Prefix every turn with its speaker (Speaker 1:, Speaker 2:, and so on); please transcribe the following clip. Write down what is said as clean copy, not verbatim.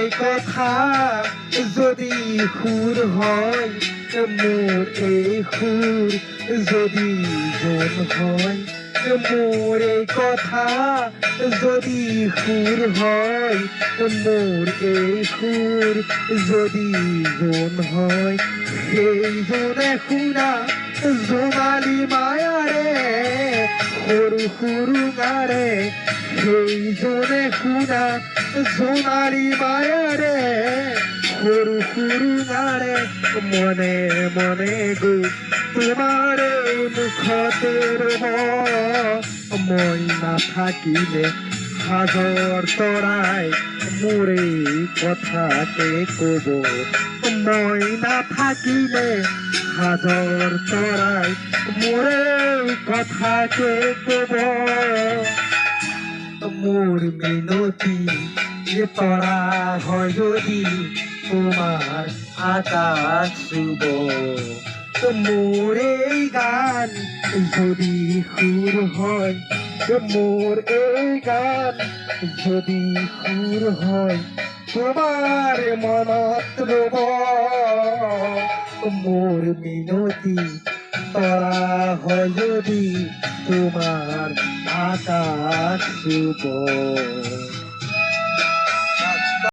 Speaker 1: এই কথা যদি সুর হয়, মোর এই সুর যদি জন হয়, মোর এই কথা যদি সুর হয়, মোর এই সুর যদি জন হয়, সেই জনে শুনা জোনালী মায়ারে সৰু সৰু গাৰে, সেই জনে শুনা জোনালী মায়াৰে সৰু সৰু গাৰে, মনে মনে গৈ তোমাৰ মুখতে ৰব, মই নাথাকিলে সাজৰ তৰাই মোৰ এই কথাকে কব, মই নাথাকিলে সাজৰ তৰাই মোৰ এই কথাকে কব। মোৰ মিনতি তৰা হয় যদি তোমার আকাশ শুভ, মোর এই গান যদি সুর হয়, মোর এই গান যদি সুর হয়, তোমার মনত রব, মোর মিনতি তরা হয় যদি তোমার আকাশ শুভ।